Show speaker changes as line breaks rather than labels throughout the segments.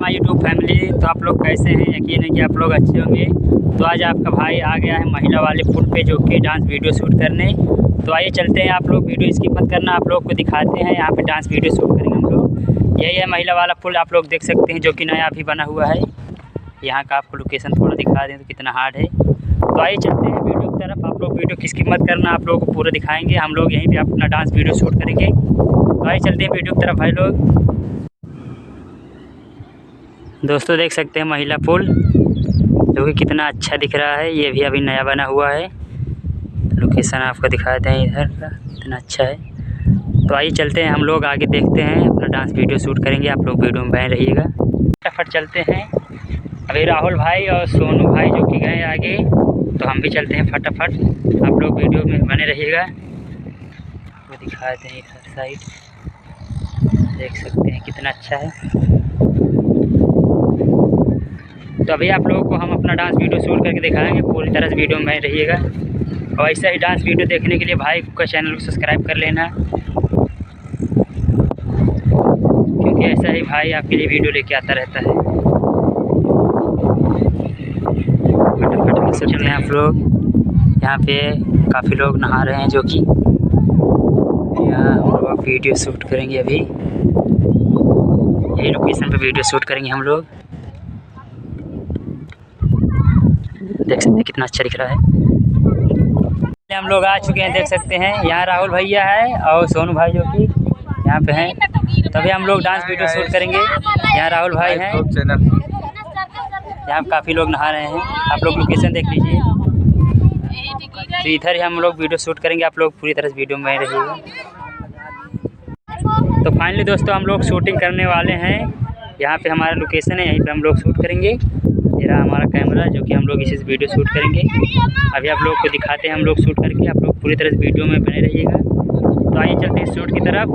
हमारी YouTube family. तो आप लोग कैसे हैं? यकीन है कि आप लोग अच्छे होंगे। तो आज आपका भाई आ गया है महिला वाले पुल पे, जो कि डांस वीडियो शूट करने। तो आइए चलते हैं, आप लोग वीडियो स्किप मत करना, आप लोग को दिखाते हैं यहाँ पे डांस वीडियो शूट करेंगे हम लोग। यही है महिला वाला पुल, आप लोग देख सकते हैं, जो कि नया अभी बना हुआ है। यहाँ का आपको लोकेशन थोड़ा दिखा दें तो कितना हार्ड है। तो आइए चलते हैं वीडियो की तरफ। आप लोग वीडियो की स्किप मत करना, आप लोगों को पूरा दिखाएंगे। हम लोग यहीं पे अपना डांस वीडियो शूट करेंगे। तो आइए चलते हैं वीडियो की तरफ भाई लोग। दोस्तों देख सकते हैं महिला पुल, जो कि कितना अच्छा दिख रहा है। ये भी अभी नया बना हुआ है। लोकेशन आपको दिखाते हैं इधर का, कितना अच्छा है। तो आइए चलते हैं, हम लोग आगे देखते हैं, अपना डांस वीडियो शूट करेंगे। आप लोग वीडियो में बने रहिएगा। फटाफट चलते हैं। अभी राहुल भाई और सोनू भाई जो कि गए आगे, तो हम भी चलते हैं फटाफट। आप लोग वीडियो में बने रहिएगा। आपको दिखाते हैं इधर साइड, देख सकते हैं कितना अच्छा है। तो अभी आप लोगों को हम अपना डांस वीडियो शूट करके दिखाएंगे। पूरी तरह से वीडियो में बने रहिएगा। और ऐसा ही डांस वीडियो देखने के लिए भाई का चैनल को सब्सक्राइब कर लेना, क्योंकि ऐसा ही भाई आपके लिए वीडियो लेके आता रहता है। फटाफट देख सकते हैं आप लोग, यहाँ पे काफ़ी लोग नहा रहे हैं, जो कि यहाँ हम लोग वीडियो शूट करेंगे। अभी यही लोकेशन पे वीडियो शूट करेंगे हम लोग। देख सकते हैं कितना अच्छा दिख रहा है। हम लोग आ चुके हैं, देख सकते हैं। यहाँ राहुल भैया है और सोनू भाई जो कि यहाँ पे हैं। तभी हम लोग डांस वीडियो शूट करेंगे। यहाँ राहुल भाई हैं, यहाँ काफ़ी लोग नहा रहे हैं। आप लोग लोकेशन देख लीजिए। तो इधर ही हम लोग वीडियो शूट करेंगे। आप लोग पूरी तरह से वीडियो में रहिएगा। तो फाइनली दोस्तों हम लोग शूटिंग करने वाले हैं। यहाँ पे हमारा लोकेशन है, यहीं पे हम लोग शूट करेंगे। ये रहा हमारा कैमरा, जो कि हम लोग इसी से वीडियो शूट करेंगे। अभी आप लोग को दिखाते हैं हम लोग शूट करके। आप लोग पूरी तरह से वीडियो में बने रहिएगा। तो आइए चलते हैं शूट की तरफ।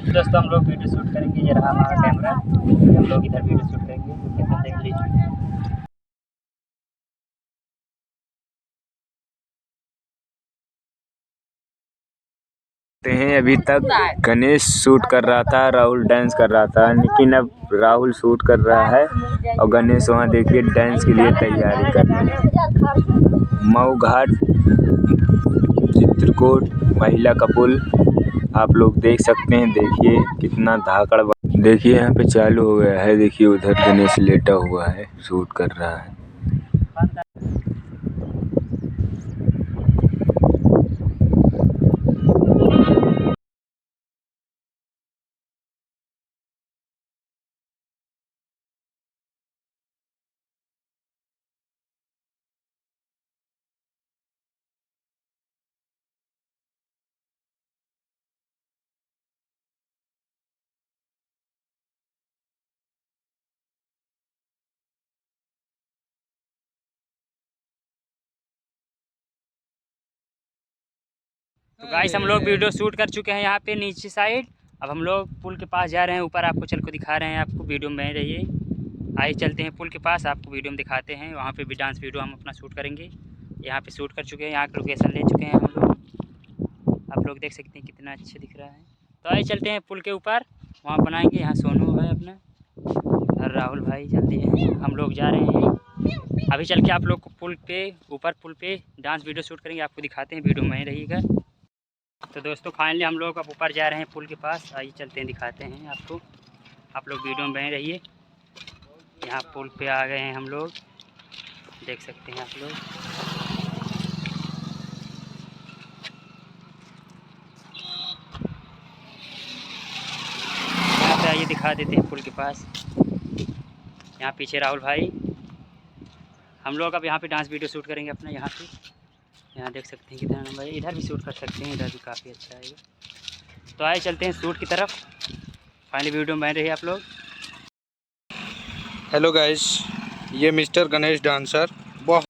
दोस्तों हम लोग वीडियो शूट करेंगे। ये रहा हमारा कैमरा, हम लोग इधर वीडियो शूट करेंगे। लोकेशन देख लीजिए।
हैं अभी तक गणेश शूट कर रहा था, राहुल डांस कर रहा था, लेकिन अब राहुल शूट कर रहा है और गणेश वहाँ देखिए डांस के लिए तैयारी कर रहे हैं। मऊ घाट चित्रकूट महिला का पुल आप लोग देख सकते हैं। देखिए कितना धाकड़, देखिए यहाँ पे चालू हो गया है। देखिए उधर गणेश लेटा हुआ है, शूट कर रहा है।
तो गाइस हम लोग वीडियो शूट कर चुके हैं यहाँ पे नीचे साइड। अब हम लोग पुल के पास जा रहे हैं। ऊपर आपको चल को दिखा रहे हैं, आपको वीडियो में बने रहिए। आइए चलते हैं पुल के पास, आपको वीडियो में दिखाते हैं। वहाँ पे भी डांस वीडियो हम अपना शूट करेंगे। यहाँ पे शूट कर चुके हैं, यहाँ का लोकेशन ले चुके हैं हम लोग। आप लोग देख सकते हैं कितना अच्छा दिख रहा है। तो आइए चलते हैं पुल के ऊपर, वहाँ बनाएंगे। यहाँ सोनू है अपना और राहुल भाई जल्दी है। हम लोग जा रहे हैं अभी चल के। आप लोग को पुल पे ऊपर पुल पे डांस वीडियो शूट करेंगे, आपको दिखाते हैं। वीडियो में बने रहिएगा। तो दोस्तों फाइनली हम लोग अब ऊपर जा रहे हैं पुल के पास। आइए चलते हैं, दिखाते हैं आपको। आप लोग वीडियो में बने रहिए। यहाँ पुल पे आ गए हैं हम लोग, देख सकते हैं आप लोग। यहाँ पे आइए दिखा देते हैं पुल के पास। यहाँ पीछे राहुल भाई। हम लोग अब यहाँ पे डांस वीडियो शूट करेंगे अपना। यहाँ पे यहाँ देख सकते हैं कितना नंबर है। इधर भी शूट कर सकते हैं, इधर भी काफ़ी अच्छा आएगा। तो आइए चलते हैं शूट की तरफ। फाइनली वीडियो में बने रहिए आप लोग।
हेलो गाइस, ये मिस्टर गणेश डांसर बहुत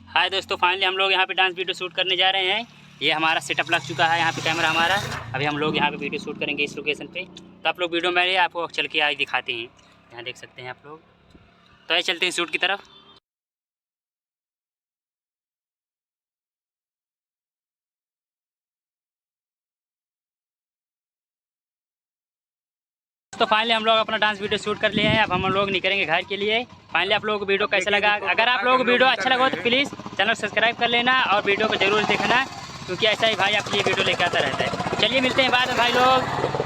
हाय दोस्तों, फाइनली हम लोग यहाँ पे डांस वीडियो शूट करने जा रहे हैं। ये हमारा सेटअप लग चुका है, यहाँ पे कैमरा हमारा। अभी हम लोग यहाँ पे वीडियो शूट करेंगे इस लोकेशन पे। तो आप लोग वीडियो में रहिए, आपको चल के आज दिखाते हैं। यहाँ देख सकते हैं आप लोग। तो आइए चलते हैं शूट की तरफ। तो फाइनली हम लोग अपना डांस वीडियो शूट कर लिए हैं। अब हम लोग निकलेंगे घर के लिए। फाइनली आप लोगों को वीडियो कैसा लगा? अगर आप लोगों को वीडियो अच्छा लगा तो प्लीज़ चैनल सब्सक्राइब कर लेना और वीडियो को ज़रूर देखना, क्योंकि ऐसा ही भाई आपके लिए वीडियो लेकर आता रहता है। चलिए मिलते हैं बाद में भाई लोग।